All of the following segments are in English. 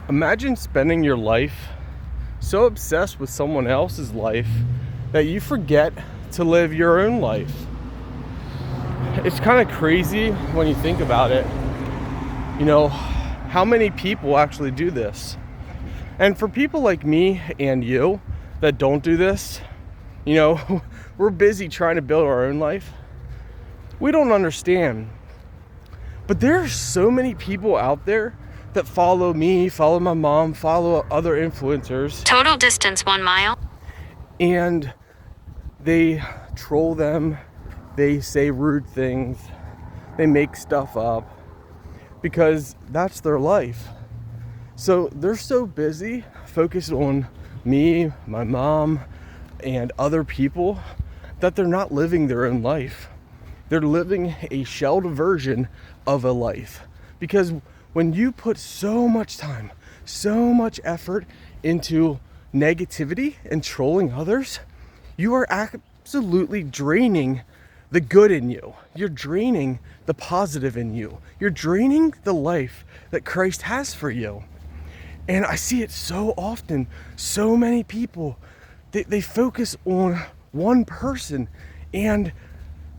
Imagine spending your life so obsessed with someone else's life that you forget to live your own life. It's kind of crazy when you think about it. You know, how many people actually do this? And for people like me and you that don't do this, you know, we're busy trying to build our own life. We don't understand. But there are so many people out there that follow me, follow my mom, follow other influencers. Total distance 1 mile. And they troll them, they say rude things, they make stuff up because that's their life. So they're so busy focused on me, my mom, and other people that they're not living their own life. They're living a shelled version of a life. Because when you put so much time, so much effort into negativity and trolling others, you are absolutely draining the good in you. You're draining the positive in you. You're draining the life that Christ has for you. And I see it so often. So many people, they focus on one person, and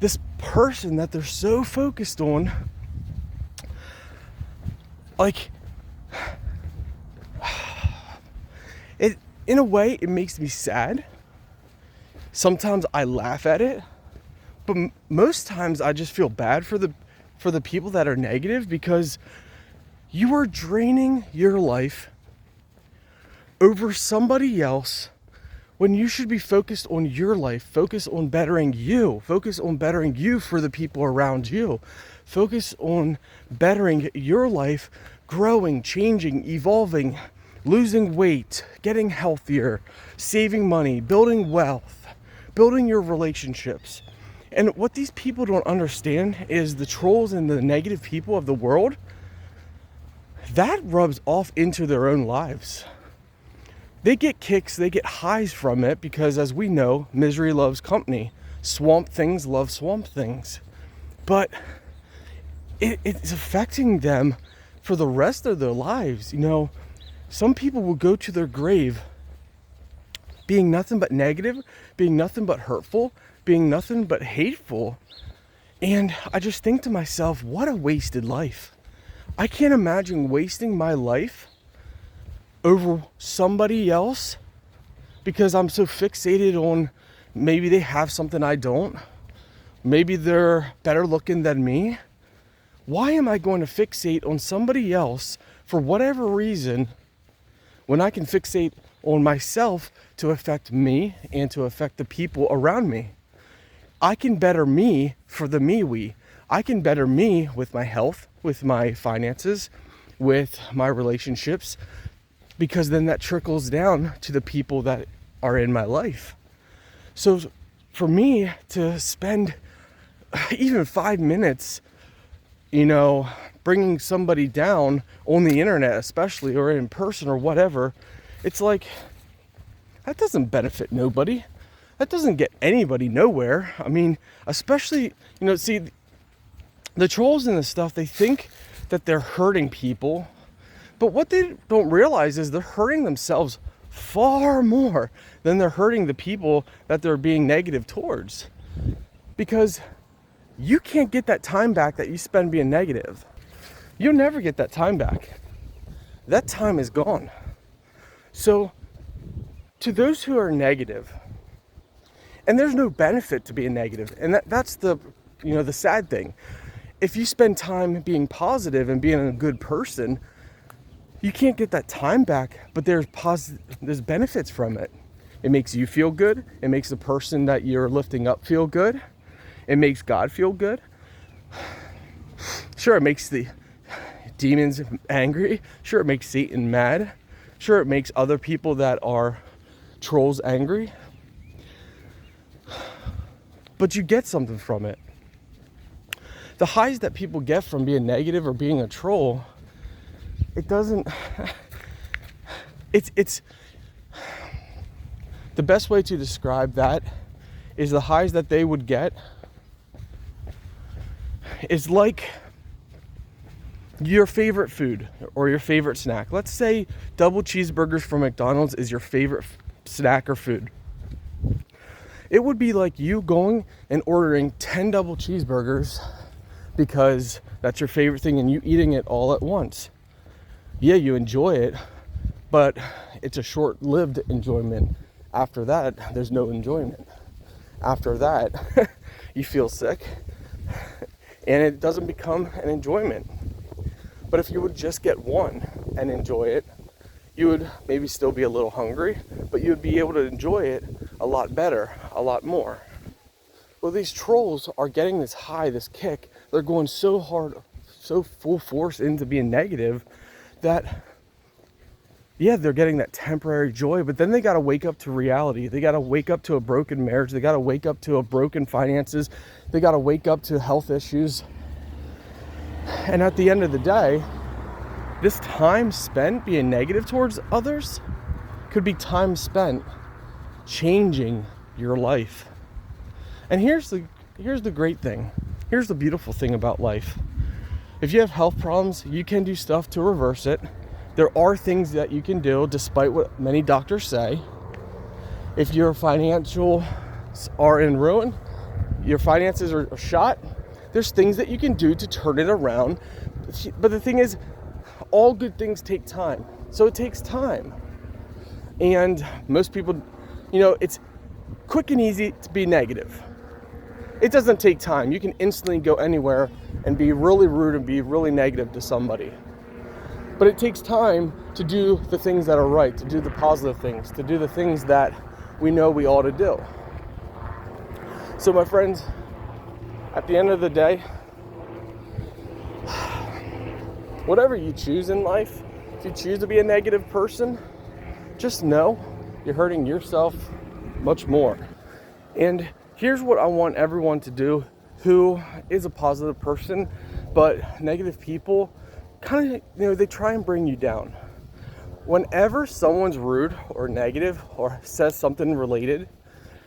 this person that they're so focused on, like, it, in a way, it makes me sad. Sometimes I laugh at it, but most times I just feel bad for the people that are negative, because you are draining your life over somebody else when you should be focused on your life, focus on bettering you for the people around you, focus on bettering your life, growing, changing, evolving, losing weight, getting healthier, saving money, building wealth, building your relationships. And what these people don't understand is the trolls and the negative people of the world, that rubs off into their own lives. They get kicks, they get highs from it, because as we know, misery loves company. Swamp things love swamp things. But it's affecting them for the rest of their lives. You know, some people will go to their grave being nothing but negative, being nothing but hurtful, being nothing but hateful. And I just think to myself, what a wasted life. I can't imagine wasting my life over somebody else because I'm so fixated on maybe they have something I don't. Maybe they're better looking than me. Why am I going to fixate on somebody else for whatever reason when I can fixate on myself to affect me and to affect the people around me? I can better me for the me-we. I can better me with my health, with my finances, with my relationships, because then that trickles down to the people that are in my life. So for me to spend even 5 minutes, you know, bringing somebody down on the internet especially, or in person or whatever, it's like, that doesn't benefit nobody. That doesn't get anybody nowhere. I mean, especially, you know, see, the trolls and this stuff, they think that they're hurting people. But what they don't realize is they're hurting themselves far more than they're hurting the people that they're being negative towards. Because you can't get that time back that you spend being negative. You'll never get that time back. That time is gone. So, to those who are negative, and there's no benefit to being negative, and that's the, you know, the sad thing. If you spend time being positive and being a good person, you can't get that time back, but there's benefits from it. It makes you feel good. It makes the person that you're lifting up feel good. It makes God feel good. Sure, it makes the demons angry. Sure, it makes Satan mad. Sure, it makes other people that are trolls angry. But you get something from it. The highs that people get from being negative or being a troll, it's the best way to describe that is the highs that they would get is like your favorite food or your favorite snack. Let's say double cheeseburgers from McDonald's is your favorite snack or food. It would be like you going and ordering 10 double cheeseburgers because that's your favorite thing and you eating it all at once. Yeah, you enjoy it, but it's a short-lived enjoyment. After that, there's no enjoyment. After that, you feel sick and it doesn't become an enjoyment. But if you would just get one and enjoy it, you would maybe still be a little hungry, but you would be able to enjoy it a lot better, a lot more. Well, these trolls are getting this high, this kick. They're going so hard, so full force into being negative that, yeah, they're getting that temporary joy, but then they got to wake up to reality. They got to wake up to a broken marriage. They got to wake up to a broken finances. They got to wake up to health issues. And at the end of the day, this time spent being negative towards others could be time spent changing your life. And here's the great thing. Here's the beautiful thing about life. If you have health problems, you can do stuff to reverse it. There are things that you can do despite what many doctors say. If your financials are in ruin, your finances are shot, there's things that you can do to turn it around. But the thing is, all good things take time. So it takes time. And most people, it's quick and easy to be negative. It doesn't take time. You can instantly go anywhere and be really rude and be really negative to somebody. But it takes time to do the things that are right, to do the positive things, to do the things that we know we ought to do. So my friends, at the end of the day, whatever you choose in life, if you choose to be a negative person, just know you're hurting yourself much more. And here's what I want everyone to do who is a positive person, but negative people kind of, they try and bring you down. Whenever someone's rude or negative or says something related,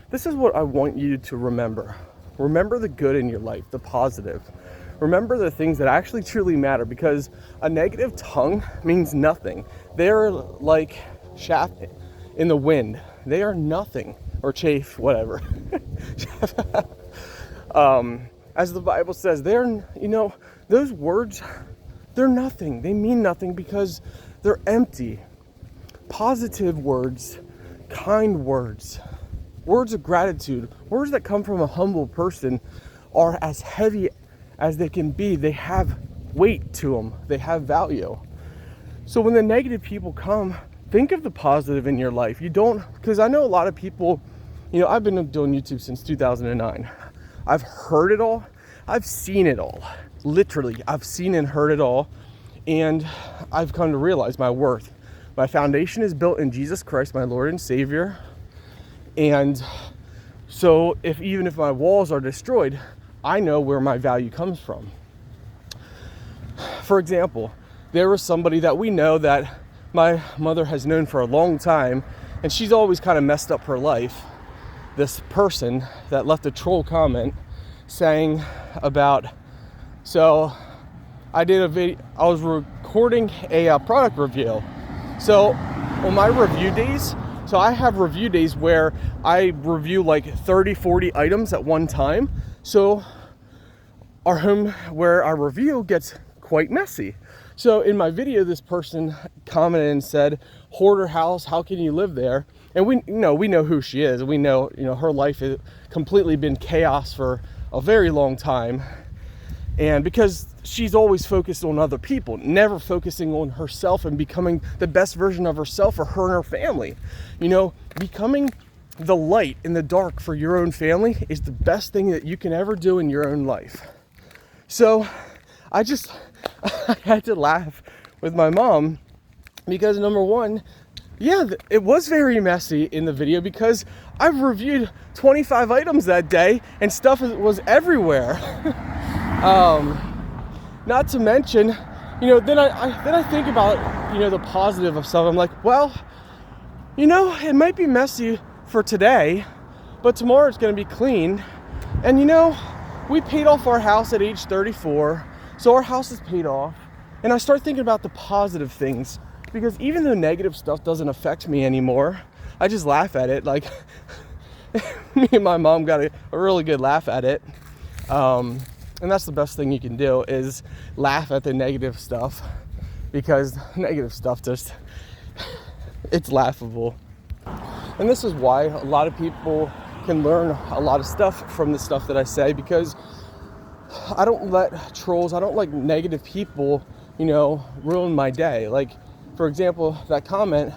this is what I want you to remember. Remember the good in your life, the positive. Remember the things that actually truly matter, because a negative tongue means nothing. They're like chaff in the wind. They are nothing, or chaff, whatever. As the Bible says, those words, they're nothing. They mean nothing because they're empty. Positive words, kind words, words of gratitude, words that come from a humble person are as heavy as they can be. They have weight to them. They have value. So when the negative people come, think of the positive in your life. Because I know a lot of people, I've been doing YouTube since 2009. I've heard it all. I've seen it all. Literally, I've seen and heard it all. And I've come to realize my worth. My foundation is built in Jesus Christ, my Lord and Savior. And so even if my walls are destroyed, I know where my value comes from. For example, there was somebody that we know that my mother has known for a long time, and she's always kind of messed up her life. This person that left a troll comment saying about, so I did a video, I was recording a product review. So on my review days, so I have review days where I review like 30, 40 items at one time. So our home where our review gets quite messy. So in my video, this person commented and said, "Hoarder house, how can you live there?" And we know who she is. We know, her life has completely been chaos for a very long time. And because she's always focused on other people, never focusing on herself and becoming the best version of herself for her and her family. Becoming the light in the dark for your own family is the best thing that you can ever do in your own life. So I had to laugh with my mom because, number one, yeah, it was very messy in the video because I've reviewed 25 items that day and stuff was everywhere. Not to mention, then I think about, the positive of stuff. I'm like, well, it might be messy for today, but tomorrow it's going to be clean. And we paid off our house at age 34, so our house is paid off. And I start thinking about the positive things, because even though negative stuff doesn't affect me anymore, I just laugh at it. Like, me and my mom got a really good laugh at it. And that's the best thing you can do, is laugh at the negative stuff, because negative stuff just, it's laughable. And this is why a lot of people can learn a lot of stuff from the stuff that I say, because I don't let trolls, I don't like negative people, ruin my day. Like, for example, that comment,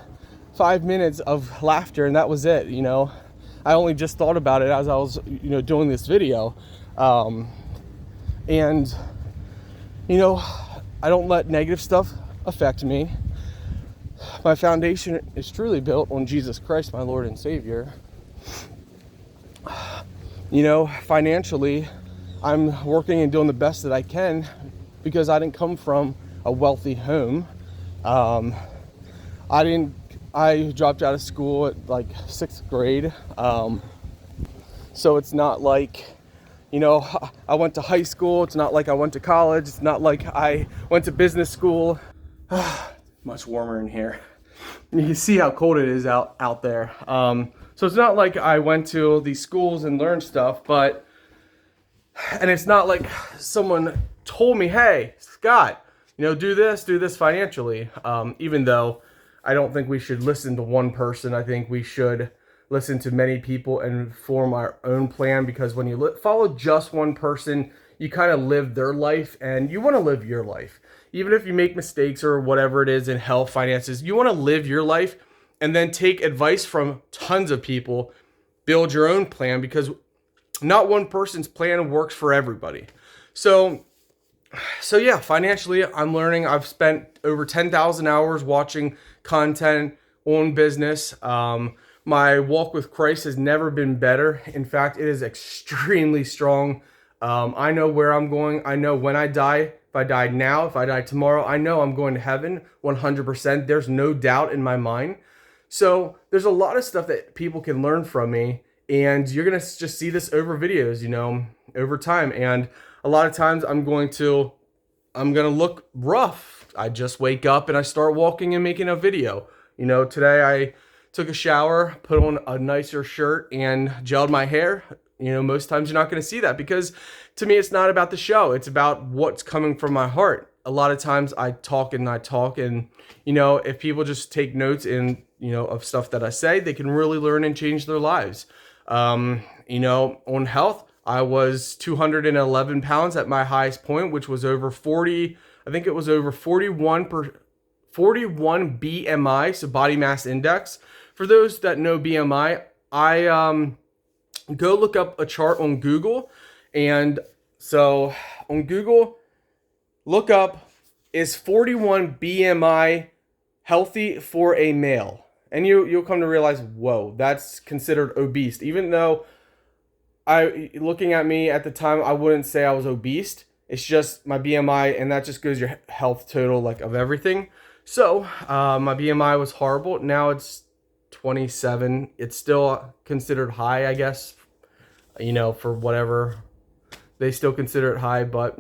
5 minutes of laughter and that was it. I only just thought about it as I was, doing this video. And, I don't let negative stuff affect me. My foundation is truly built on Jesus Christ, my Lord and Savior. Financially, I'm working and doing the best that I can, because I didn't come from a wealthy home. I dropped out of school at like 6th grade. So it's not like, I went to high school. It's not like I went to college. It's not like I went to business school. Much warmer in here. You can see how cold it is out there. So it's not like I went to these schools and learned stuff, and it's not like someone told me, hey, Scott, do this financially. Even though I don't think we should listen to one person. I think we should listen to many people and form our own plan, because when you follow just one person, you kind of live their life, and you want to live your life. Even if you make mistakes or whatever it is in health, finances, you want to live your life and then take advice from tons of people, build your own plan, because not one person's plan works for everybody. So yeah, financially, I'm learning. I've spent over 10,000 hours watching content on business. My walk with Christ has never been better. In fact, it is extremely strong. I know where I'm going. I know when I die. If I die now, if I die tomorrow, I know I'm going to heaven 100%. There's no doubt in my mind. So there's a lot of stuff that people can learn from me, and you're going to just see this over videos, over time. And a lot of times I'm going to look rough. I just wake up and I start walking and making a video. Today I took a shower, put on a nicer shirt, and gelled my hair. Most times you're not going to see that, because to me, it's not about the show. It's about what's coming from my heart. A lot of times I talk, and if people just take notes of stuff that I say, they can really learn and change their lives. On health, I was 211 pounds at my highest point, which was over 40. I think it was over 41 BMI, so body mass index. For those that know BMI, go look up a chart on Google. And so on Google, look up, is 41 BMI healthy for a male? And you'll come to realize, whoa, that's considered obese. Even though looking at me at the time, I wouldn't say I was obese. It's just my BMI, and that just goes your health total, of everything. So my BMI was horrible. Now it's 27. It's still considered high, I guess, for whatever. They still consider it high, but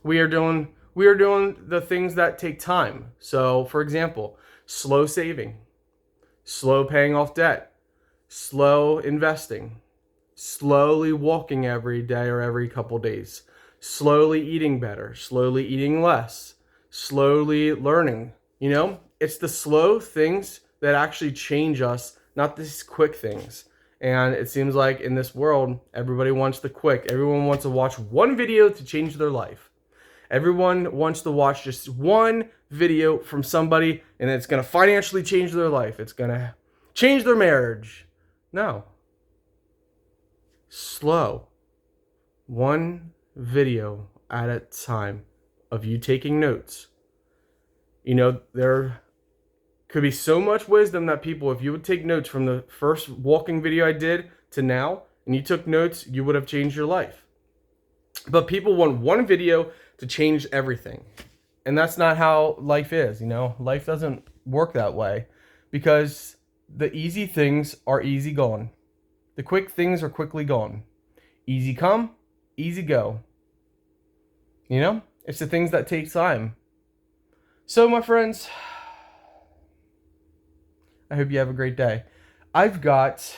we are doing the things that take time. So, for example, slow saving, slow paying off debt, slow investing, slowly walking every day or every couple days, slowly eating better, slowly eating less, slowly learning. It's the slow things that actually change us, not these quick things. And it seems like in this world, everybody wants the quick. Everyone wants to watch one video to change their life. Everyone wants to watch just one video from somebody, and it's going to financially change their life. It's going to change their marriage. No. Slow. One video at a time of you taking notes. There could be so much wisdom that people, if you would take notes from the first walking video I did to now, and you took notes, you would have changed your life. But people want one video to change everything. And that's not how life is, Life doesn't work that way, because the easy things are easy gone. The quick things are quickly gone. Easy come, easy go. It's the things that take time. So my friends, I hope you have a great day. I've got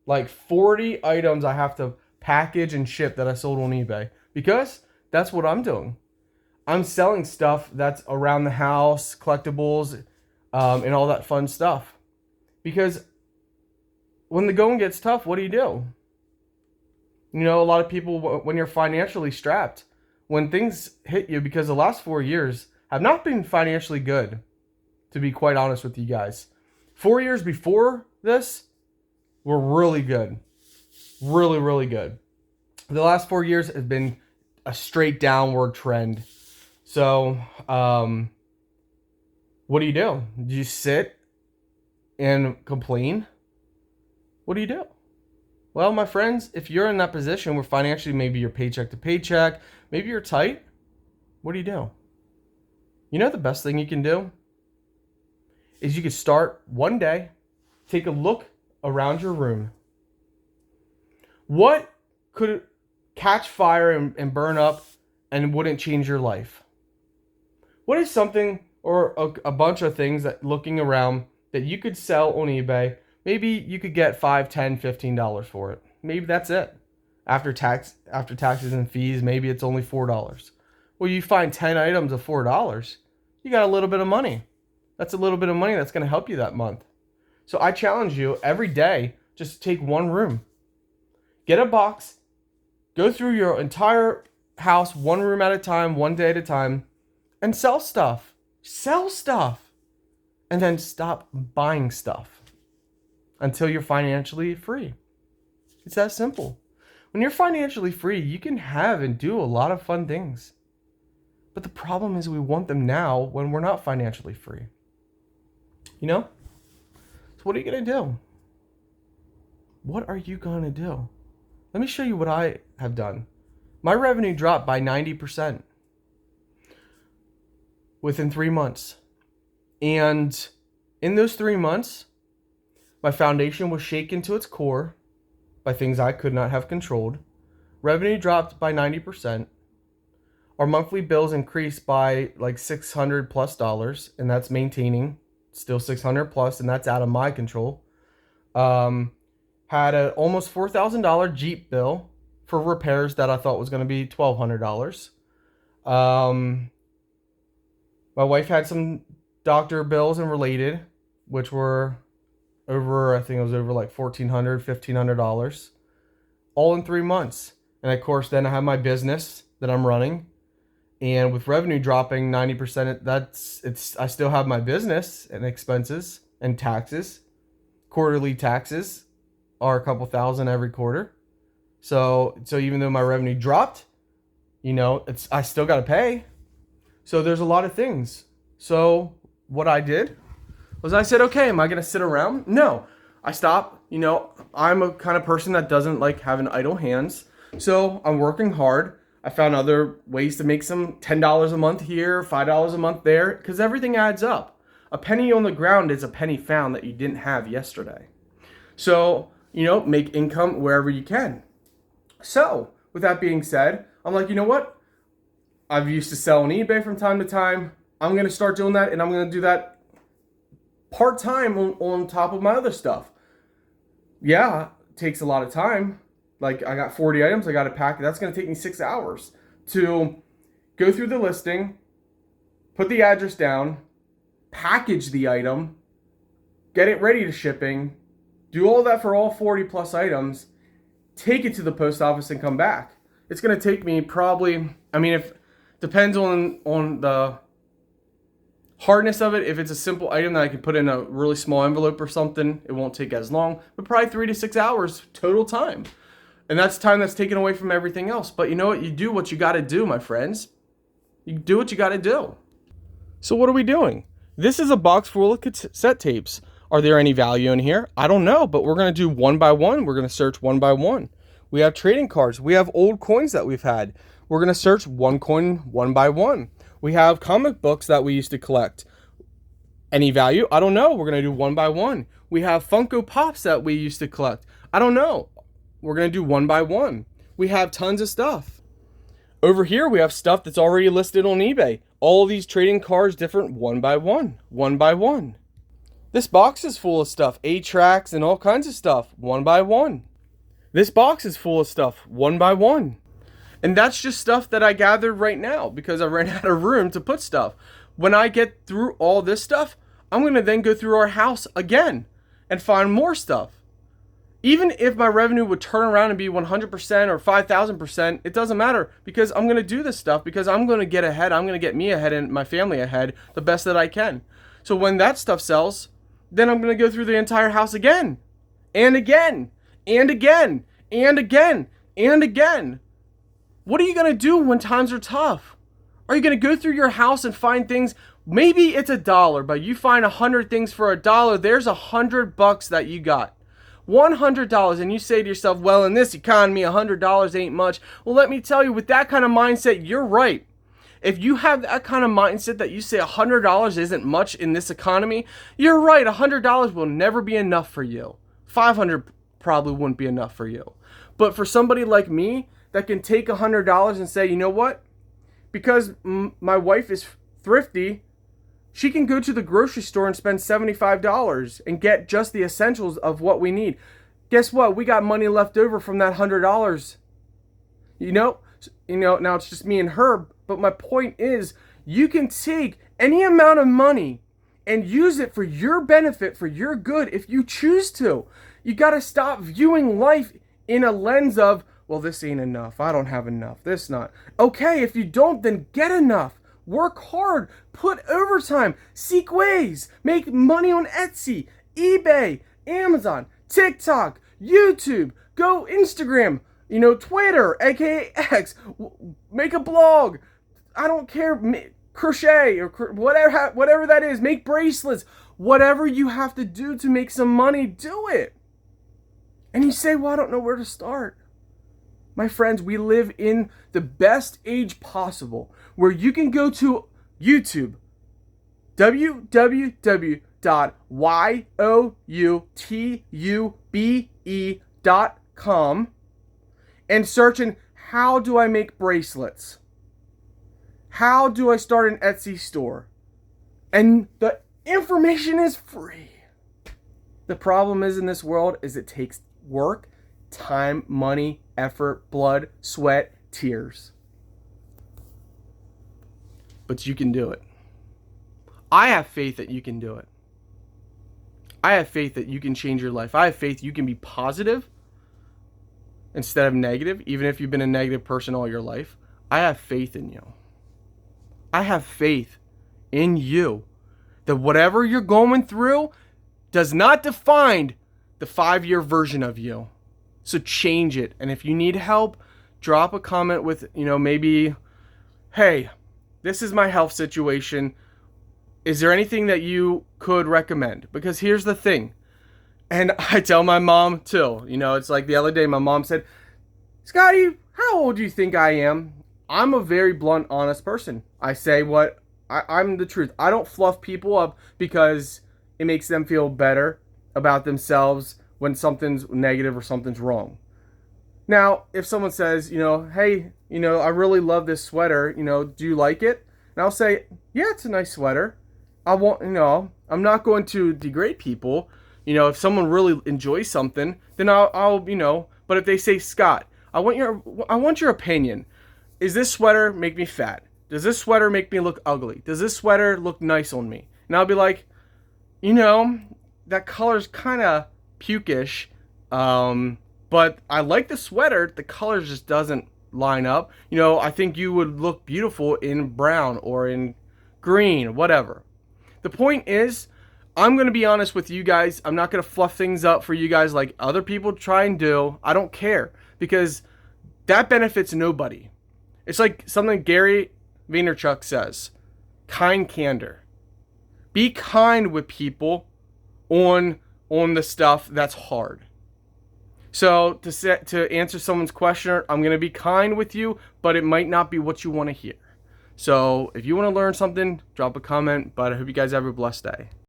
like 40 items I have to package and ship that I sold on eBay because that's what I'm doing. I'm selling stuff that's around the house, collectibles, and all that fun stuff. Because when the going gets tough, what do? You know, a lot of people, when you're financially strapped, when things hit you, because the last 4 years have not been financially good, to be quite honest with you guys. 4 years before this were really good. Really, really good. The last 4 years have been a straight downward trend. So, what do? Do you sit and complain? What do you do? Well, my friends, if you're in that position where financially maybe you're paycheck to paycheck, maybe you're tight, what do? You know the best thing you can do is you can start one day, take a look around your room. What could catch fire and burn up and wouldn't change your life? What is something or a bunch of things that looking around that you could sell on eBay? Maybe you could get $5, $10, $15 for it. Maybe that's it. After taxes and fees, maybe it's only $4. Well, you find 10 items of $4. You got a little bit of money. That's a little bit of money that's going to help you that month. So I challenge you every day, just take one room. Get a box. Go through your entire house, one room at a time, one day at a time, and sell stuff. Sell stuff. And then stop buying stuff until you're financially free. It's that simple. When you're financially free, you can have and do a lot of fun things. But the problem is we want them now when we're not financially free. You know? So what are you going to do? What are you going to do? Let me show you what I have done. My revenue dropped by 90% within 3 months. And in those 3 months, my foundation was shaken to its core by things I could not have controlled. Revenue dropped by 90%. Our monthly bills increased by like $600 plus, and that's maintaining still $600 plus, and that's out of my control. Had an almost $4,000 Jeep bill for repairs that I thought was going to be $1,200. My wife had some doctor bills and related, which were over, I think it was over like $1,400, $1,500, all in 3 months. And of course, then I have my business that I'm running. And with revenue dropping 90%, I still have my business and expenses and taxes. Quarterly taxes are a couple thousand every quarter. So even though my revenue dropped, you know, I still got to pay. So there's a lot of things. So what I did was I said, okay, am I going to sit around? No, I stopped. You know, I'm a kind of person that doesn't like having idle hands. So I'm working hard. I found other ways to make some $10 a month here, $5 a month there, because everything adds up. A penny on the ground is a penny found that you didn't have yesterday. So, you know, make income wherever you can. So, with that being said, I'm like, you know what? I've used to sell on eBay from time to time. I'm going to start doing that, and I'm going to do that part-time on top of my other stuff. Yeah, it takes a lot of time. Like, I got 40 items I got to pack. That's going to take me 6 hours to go through the listing, put the address down, package the item, get it ready to shipping, do all that for all 40 plus items, take it to the post office and come back. It's going to take me probably, I mean, if depends on the hardness of it. If it's a simple item that I can put in a really small envelope or something, it won't take as long, but probably 3 to 6 hours total time. And that's time that's taken away from everything else. But you know what? You do what you got to do, my friends. You do what you got to do. So what are we doing? This is a box full of cassette tapes. Are there any value in here? I don't know, but we're going to do one by one. We're going to search one by one. We have trading cards. We have old coins that we've had. We're going to search one coin one by one. We have comic books that we used to collect. Any value? I don't know. We're going to do one by one. We have Funko Pops that we used to collect. I don't know. We're going to do one by one. We have tons of stuff. Over here, we have stuff that's already listed on eBay. all these trading cards different one by one, one by one. This box is full of stuff, 8 tracks and all kinds of stuff, one by one. This box is full of stuff, one by one. And that's just stuff that I gathered right now because I ran out of room to put stuff. When I get through all this stuff, I'm going to then go through our house again and find more stuff. Even if my revenue would turn around and be 100% or 5,000%, it doesn't matter because I'm going to do this stuff because I'm going to get ahead. I'm going to get me ahead and my family ahead the best that I can. So when that stuff sells, then I'm going to go through the entire house again and again and again and again and again. What are you going to do when times are tough? Are you going to go through your house and find things? Maybe it's $1, but you find 100 things for $1. There's $100 that you got. $100, and you say to yourself, well, in this economy, $100 ain't much. Well, let me tell you, with that kind of mindset, you're right. If you have that kind of mindset that you say $100 isn't much in this economy, you're right. $100 will never be enough for you. $500 probably wouldn't be enough for you. But for somebody like me that can take $100 and say, you know what? Because my wife is thrifty, she can go to the grocery store and spend $75 and get just the essentials of what we need. Guess what? We got money left over from that $100. You know, now it's just me and her. But my point is, you can take any amount of money and use it for your benefit, for your good, if you choose to. You got to stop viewing life in a lens of, well, this ain't enough. I don't have enough. This not. Okay, if you don't, then get enough. Work hard, put overtime, seek ways, make money on Etsy, eBay, Amazon, TikTok, YouTube, go Instagram, Twitter, aka X, make a blog, I don't care, crochet or whatever that is, make bracelets, whatever you have to do to make some money, do it. And you say, well, I don't know where to start. My friends, we live in the best age possible where you can go to YouTube, www.youtube.com, and searching, how do I make bracelets? How do I start an Etsy store? And the information is free. The problem is in this world is it takes work, time, money, effort, blood, sweat, tears. But you can do it. I have faith that you can do it. I have faith that you can change your life. I have faith you can be positive instead of negative, even if you've been a negative person all your life. I have faith in you. I have faith in you that whatever you're going through does not define the 5-year version of you. So change it. And if you need help, drop a comment with, maybe, hey, this is my health situation. Is there anything that you could recommend? Because here's the thing. And I tell my mom too, it's like the other day my mom said, Scotty, how old do you think I am? I'm a very blunt, honest person. I say what I'm the truth. I don't fluff people up because it makes them feel better about themselves when something's negative or something's wrong. Now, if someone says, hey, I really love this sweater, do you like it? And I'll say, yeah, it's a nice sweater. I won't, I'm not going to degrade people. If someone really enjoys something, then I'll but if they say, Scott, I want your opinion. Is this sweater make me fat? Does this sweater make me look ugly? Does this sweater look nice on me? And I'll be like, that color's kind of pukish, but I like the sweater. The color just doesn't line up. I think you would look beautiful in brown or in green, whatever. The point is, I'm going to be honest with you guys. I'm not going to fluff things up for you guys like other people try and do. I don't care because that benefits nobody. It's like something Gary Vaynerchuk says, kind candor. Be kind with people on the stuff that's hard. So to answer someone's question, I'm going to be kind with you, but it might not be what you want to hear. So if you want to learn something, drop a comment, but I hope you guys have a blessed day.